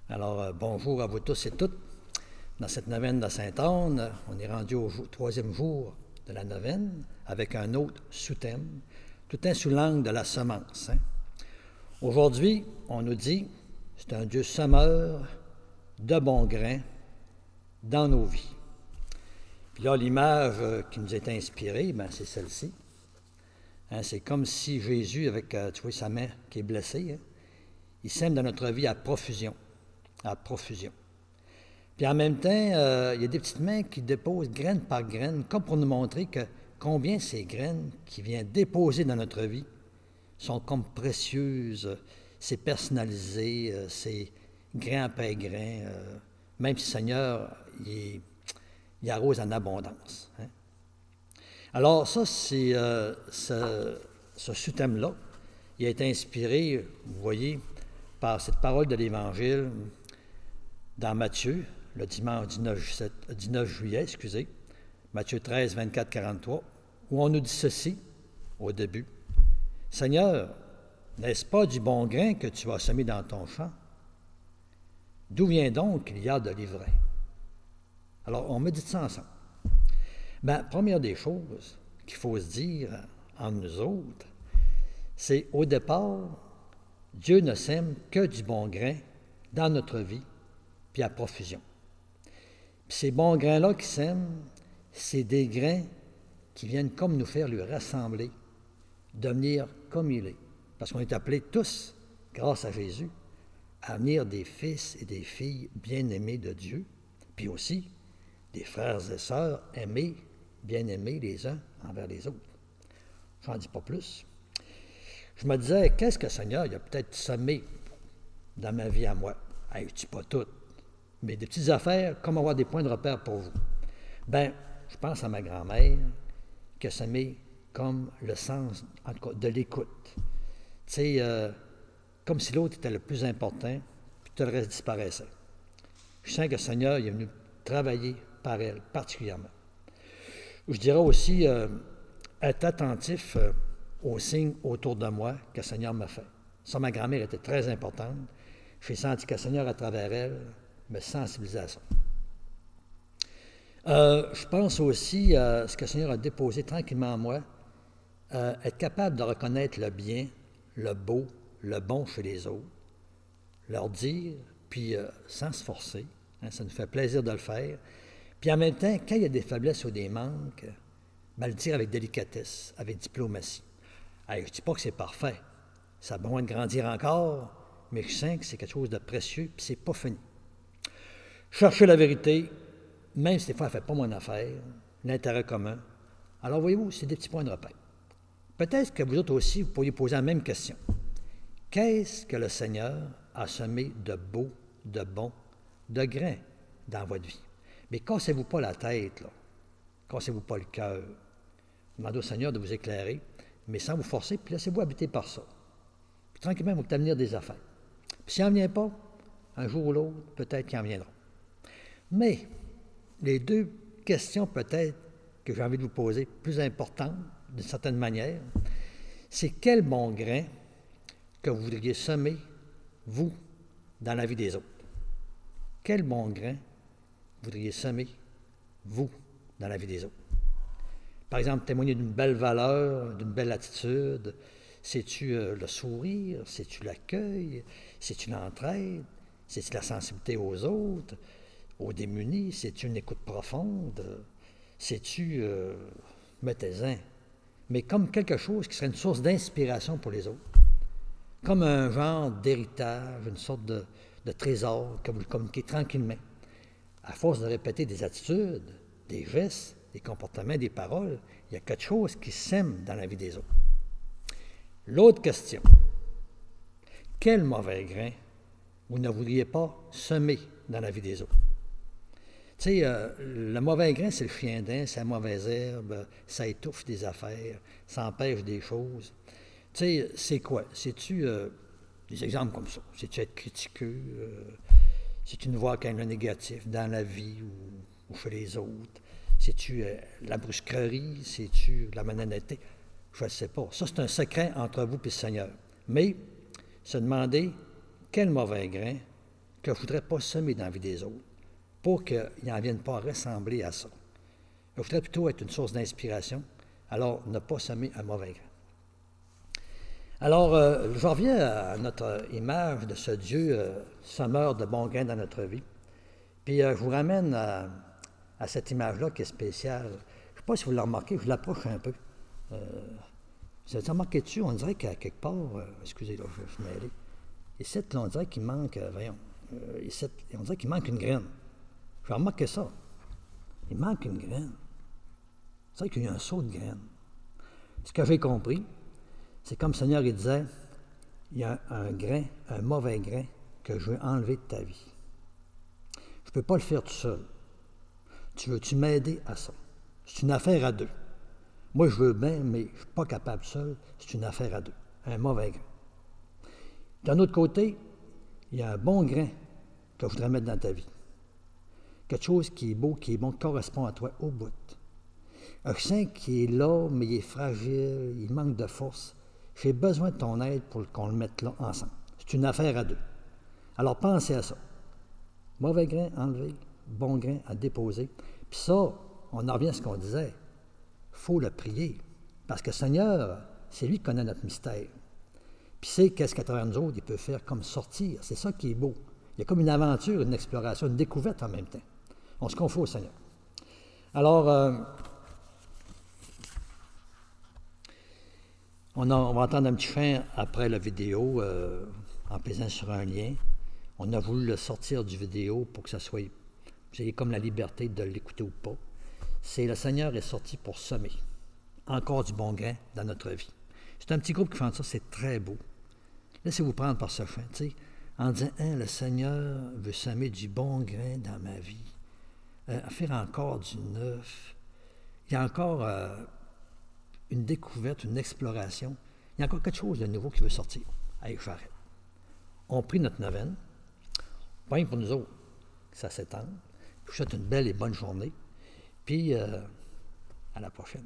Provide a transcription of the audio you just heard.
Alors, bonjour à vous tous et toutes. Dans cette neuvaine de Sainte-Anne, on est rendu au troisième jour de la neuvaine avec un autre sous-thème, tout un sous l'angle de la semence. Aujourd'hui, on nous dit, c'est un Dieu semeur de bons grains dans nos vies. Puis là, l'image qui nous est inspirée, c'est celle-ci. C'est comme si Jésus, avec sa main qui est blessée, il sème dans notre vie à profusion. À profusion. Puis en même temps, il y a des petites mains qui déposent graine par graine, comme pour nous montrer que combien ces graines qui viennent déposer dans notre vie sont comme précieuses, c'est personnalisé, c'est grain après grain, même si le Seigneur, il arrose en abondance. Alors ça, c'est ce sous-thème-là, il a été inspiré, vous voyez, par cette parole de l'Évangile dans Matthieu, le dimanche 19 juillet, Matthieu 13, 24, 43, où on nous dit ceci au début. « Seigneur, n'est-ce pas du bon grain que tu as semé dans ton champ? D'où vient donc qu'il y a de l'ivraie? » Alors, on médite ça ensemble. Première des choses qu'il faut se dire en nous autres, c'est au départ, Dieu ne sème que du bon grain dans notre vie, puis à profusion. Puis ces bons grains-là qui sèment, c'est des grains qui viennent comme nous faire lui ressembler, devenir comme il est. Parce qu'on est appelés tous, grâce à Jésus, à venir des fils et des filles bien-aimés de Dieu, puis aussi des frères et sœurs aimés, bien-aimés les uns envers les autres. Je n'en dis pas plus. Je me disais, qu'est-ce que Seigneur, il a peut-être semé dans ma vie à moi? Je ne dis pas tout, mais des petites affaires, comme avoir des points de repère pour vous. Je pense à ma grand-mère qui a semé comme le sens, en tout cas, de l'écoute. Tu sais, comme si l'autre était le plus important, puis tout le reste disparaissait. Je sens que le Seigneur il est venu travailler par elle, particulièrement. Je dirais aussi être attentif aux signes autour de moi que le Seigneur m'a fait. Ça, ma grand-mère était très importante. J'ai senti que le Seigneur, à travers elle, me sensibilisait à ça. Je pense aussi à ce que le Seigneur a déposé tranquillement en moi, être capable de reconnaître le bien, le beau, le bon chez les autres, leur dire, puis sans se forcer, ça nous fait plaisir de le faire, puis en même temps, quand il y a des faiblesses ou des manques, le dire avec délicatesse, avec diplomatie. Je ne dis pas que c'est parfait, ça a besoin de grandir encore, mais je sens que c'est quelque chose de précieux, puis c'est pas fini. Chercher la vérité, même si des fois elle ne fait pas mon affaire, l'intérêt commun. Alors voyez-vous, c'est des petits points de repère. Peut-être que vous autres aussi, vous pourriez poser la même question. Qu'est-ce que le Seigneur a semé de beau, de bon, de grain dans votre vie? Mais cassez-vous pas la tête, là. Cassez-vous pas le cœur. Demandez au Seigneur de vous éclairer, mais sans vous forcer, puis laissez-vous habiter par ça. Puis tranquillement, il va obtenir des affaires. Puis s'il n'en vient pas, un jour ou l'autre, peut-être qu'il en viendra. Mais les deux questions peut-être que j'ai envie de vous poser, plus importantes d'une certaine manière, c'est quel bon grain que vous voudriez semer, vous, dans la vie des autres? Quel bon grain vous voudriez semer, vous, dans la vie des autres? Par exemple, témoigner d'une belle valeur, d'une belle attitude. C'est-tu le sourire? C'est-tu l'accueil? C'est-tu l'entraide? C'est-tu la sensibilité aux autres, aux démunis? C'est-tu une écoute profonde? C'est-tu, mettez-en, mais comme quelque chose qui serait une source d'inspiration pour les autres. Comme un genre d'héritage, une sorte de trésor que vous le communiquez tranquillement. À force de répéter des attitudes, des gestes, des comportements, des paroles, il y a quelque chose qui sème dans la vie des autres. L'autre question, quel mauvais grain vous ne voudriez pas semer dans la vie des autres? Tu sais, le mauvais grain, c'est le chien dent, c'est la mauvaise herbe, ça étouffe des affaires, ça empêche des choses. Tu sais, c'est quoi? C'est-tu des exemples comme ça? C'est-tu être critiqueux? C'est-tu une voix quand même négatif dans la vie ou chez les autres? C'est-tu la brusquerie? C'est-tu la magnanimité? Je ne sais pas. Ça, c'est un secret entre vous et le Seigneur. Mais se demander quel mauvais grain que je ne voudrais pas semer dans la vie des autres pour qu'ils n'en viennent pas à ressembler à ça. Je voudrais plutôt être une source d'inspiration, alors ne pas semer un mauvais grain. Alors, je reviens à notre image de ce Dieu semeur de bons grains dans notre vie. Puis, je vous ramène à cette image-là qui est spéciale. Je ne sais pas si vous l'avez remarqué, je l'approche un peu. Vous avez remarqué dessus, on dirait qu'à quelque part, excusez, là, je suis mêlé. Ici, là, on dirait qu'il manque, ici, on dirait qu'il manque une graine. J'ai remarqué ça. Il manque une graine. C'est vrai qu'il y a un saut de graine. Ce que j'ai compris, c'est comme le Seigneur il disait, il y a un grain, un mauvais grain que je veux enlever de ta vie. Je ne peux pas le faire tout seul. Tu veux-tu m'aider à ça? C'est une affaire à deux. Moi, je veux bien, mais je ne suis pas capable seul. C'est une affaire à deux. Un mauvais grain. D'un autre côté, il y a un bon grain que je voudrais mettre dans ta vie. Quelque chose qui est beau, qui est bon, qui correspond à toi au bout. Un sein qui est là, mais il est fragile, il manque de force. J'ai besoin de ton aide pour qu'on le mette là ensemble. C'est une affaire à deux. Alors pensez à ça. Mauvais grain enlevé, bon grain à déposer. Puis ça, on en revient à ce qu'on disait. Il faut le prier. Parce que le Seigneur, c'est lui qui connaît notre mystère. Puis c'est qu'est-ce qu'à travers nous autres, il peut faire comme sortir. C'est ça qui est beau. Il y a comme une aventure, une exploration, une découverte en même temps. On se confie au Seigneur. Alors, on va entendre un petit chant après la vidéo en pesant sur un lien. On a voulu le sortir du vidéo pour que ça soit... Vous ayez comme la liberté de l'écouter ou pas. C'est le Seigneur est sorti pour semer encore du bon grain dans notre vie. C'est un petit groupe qui chante ça, c'est très beau. Laissez-vous prendre par ce chant, tu sais, en disant, le Seigneur veut semer du bon grain dans ma vie, faire encore du neuf. Il y a encore une découverte, une exploration. Il y a encore quelque chose de nouveau qui veut sortir. Allez, j'arrête. On prie notre neuvaine. Pas pour nous autres, ça s'étend. Je vous souhaite une belle et bonne journée. Puis, à la prochaine.